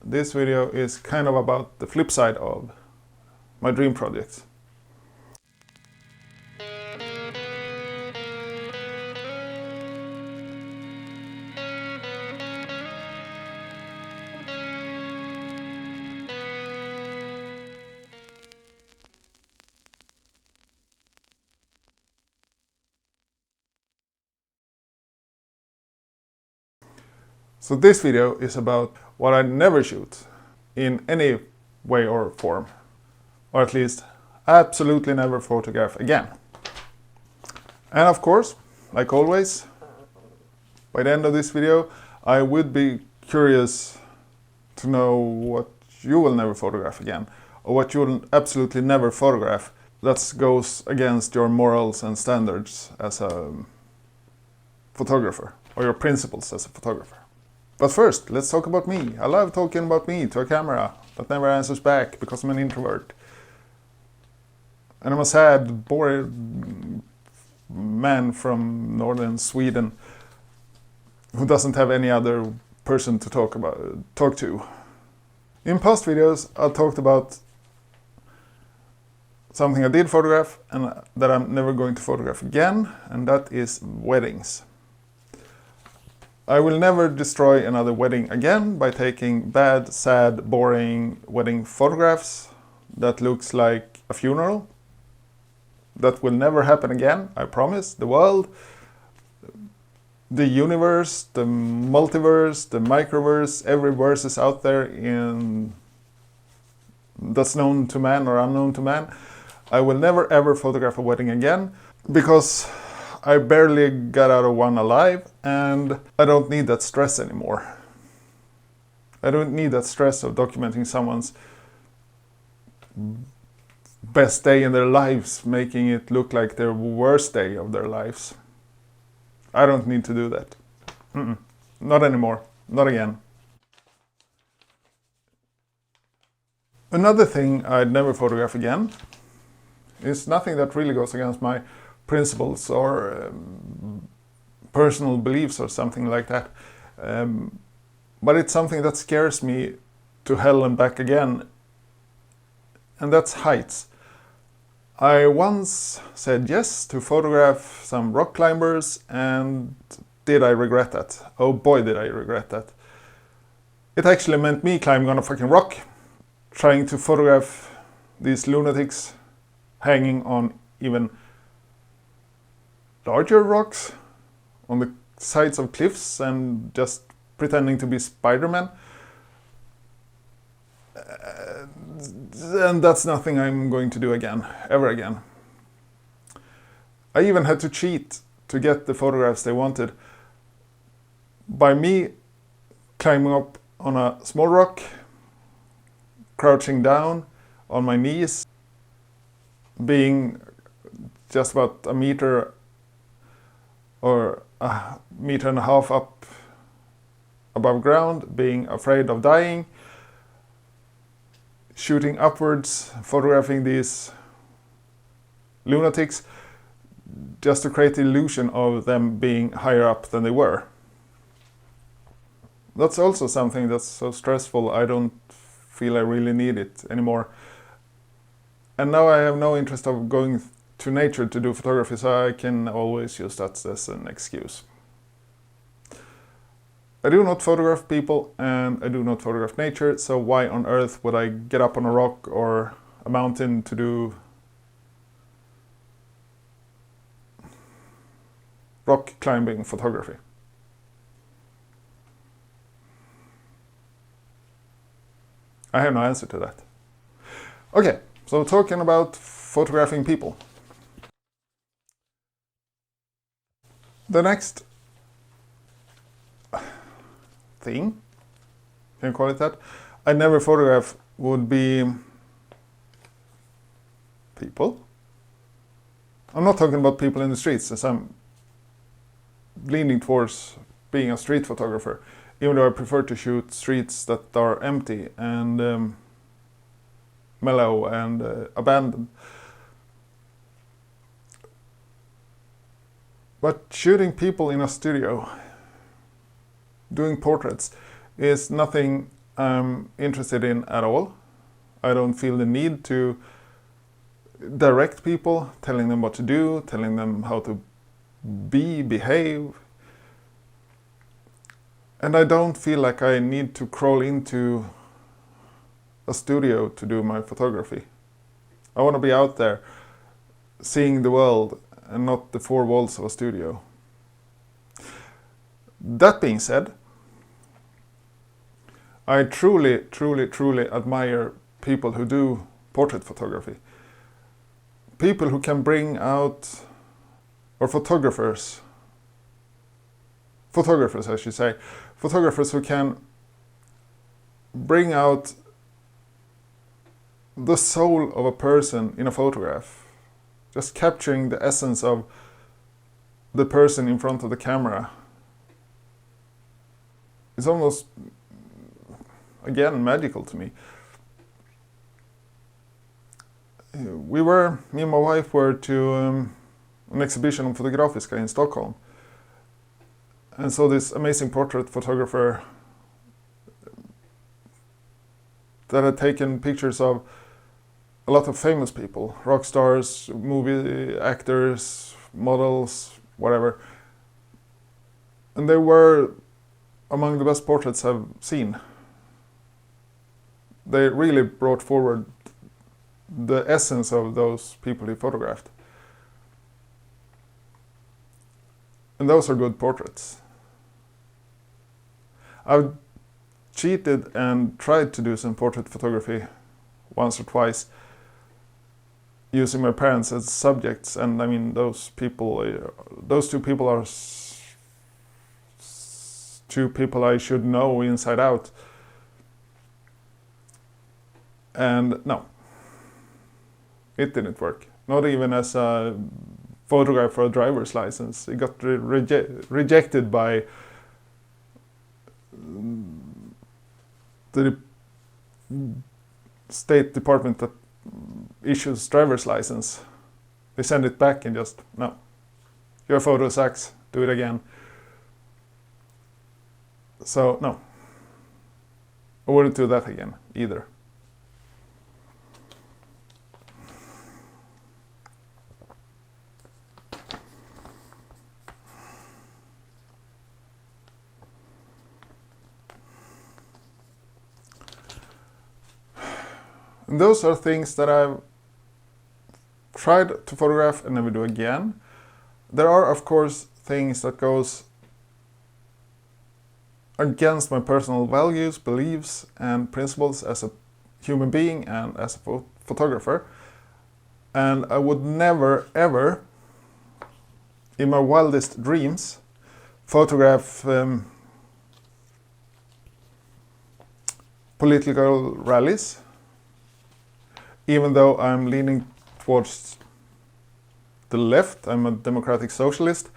this video is kind of about the flip side of my dream projects. So this video is about what I never shoot in any way or form, or at least absolutely never photograph again. And of course, like always, by the end of this video, I would be curious to know what you will never photograph again, or what you will absolutely never photograph that goes against your morals and standards as a photographer, or your principles as a photographer. But first, let's talk about me. I love talking about me to a camera that never answers back because I'm an introvert. And I'm a sad, bored man from northern Sweden who doesn't have any other person to talk to. In past videos, I talked about something I did photograph and that I'm never going to photograph again, and that is weddings. I will never destroy another wedding again by taking bad, sad, boring wedding photographs that looks like a funeral. That will never happen again, I promise. The world, the universe, the multiverse, the microverse, every verse is out there that's known to man or unknown to man. I will never ever photograph a wedding again because I barely got out of one alive, and I don't need that stress anymore. I don't need that stress of documenting someone's best day in their lives, making it look like their worst day of their lives. I don't need to do that. Not anymore. Not again. Another thing I'd never photograph again is nothing that really goes against my principles or personal beliefs or something like that. But it's something that scares me to hell and back again, and that's heights. I once said yes to photograph some rock climbers, and did I regret that? Oh boy, did I regret that. It actually meant me climbing on a fucking rock, trying to photograph these lunatics hanging on even larger rocks on the sides of cliffs and just pretending to be Spider-Man. And that's nothing I'm going to do again, ever again. I even had to cheat to get the photographs they wanted by me climbing up on a small rock, crouching down on my knees, being just about a meter or a meter and a half up above ground, being afraid of dying, shooting upwards, photographing these lunatics, just to create the illusion of them being higher up than they were. That's also something that's so stressful, I don't feel I really need it anymore. And now I have no interest of going to nature to do photography, so I can always use that as an excuse. I do not photograph people and I do not photograph nature, so why on earth would I get up on a rock or a mountain to do rock climbing photography? I have no answer to that. Okay, so talking about photographing people. The next thing, can you call it that, I never photograph would be people. I'm not talking about people in the streets, as I'm leaning towards being a street photographer, even though I prefer to shoot streets that are empty and mellow and abandoned. But shooting people in a studio, doing portraits, is nothing I'm interested in at all. I don't feel the need to direct people, telling them what to do, telling them how to behave. And I don't feel like I need to crawl into a studio to do my photography. I want to be out there, seeing the world and not the four walls of a studio. That being said, I truly, truly, truly admire people who do portrait photography. People who can bring out, or photographers I should say, photographers who can bring out the soul of a person in a photograph. Just capturing the essence of the person in front of the camera. It's almost, again, magical to me. Me and my wife were to an exhibition on Fotografiska in Stockholm. And saw this amazing portrait photographer that had taken pictures of a lot of famous people, rock stars, movie actors, models, whatever. And they were among the best portraits I've seen. They really brought forward the essence of those people he photographed. And those are good portraits. I've cheated and tried to do some portrait photography once or twice, using my parents as subjects, and I mean those two people are two people I should know inside out. And no, it didn't work. Not even as a photograph for a driver's license. It got rejected by the State Department that issues driver's license. They send it back and just, no, your photo sucks, do it again. So no, I wouldn't do that again either. And those are things that I've tried to photograph and never do again. There are, of course, things that goes against my personal values, beliefs, and principles as a human being and as a photographer. And I would never, ever, in my wildest dreams, photograph political rallies. Even though I'm leaning towards the left, I'm a democratic socialist,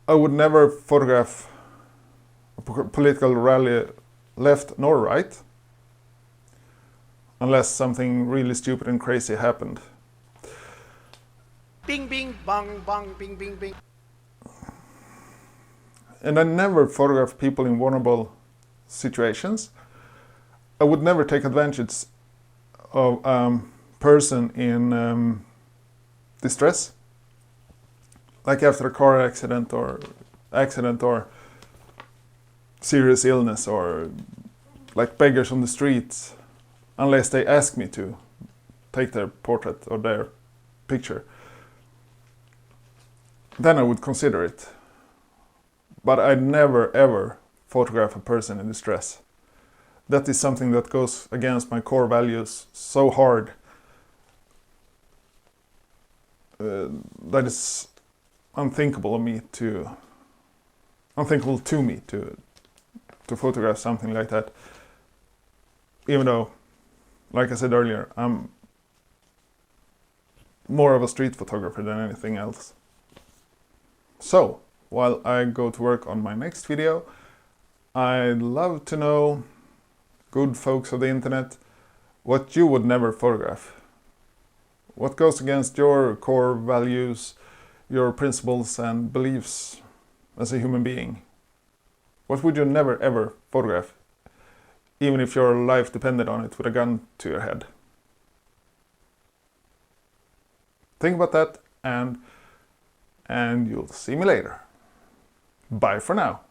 I would never photograph a political rally left nor right, unless something really stupid and crazy happened. Bing, bing, bong, bong, bing, bing, bing. And I never photograph people in vulnerable situations. I would never take advantage of a person in distress, like after a car accident or serious illness, or like beggars on the streets, unless they ask me to take their portrait or their picture. Then I would consider it. But I'd never ever photograph a person in distress. That is something that goes against my core values so hard. That is unthinkable to me to photograph something like that. Even though, like I said earlier, I'm more of a street photographer than anything else. So, while I go to work on my next video, I'd love to know, good folks of the internet, what you would never photograph. What goes against your core values, your principles and beliefs as a human being? What would you never ever photograph even if your life depended on it, with a gun to your head. Think about that, and you'll see me later. Bye for now.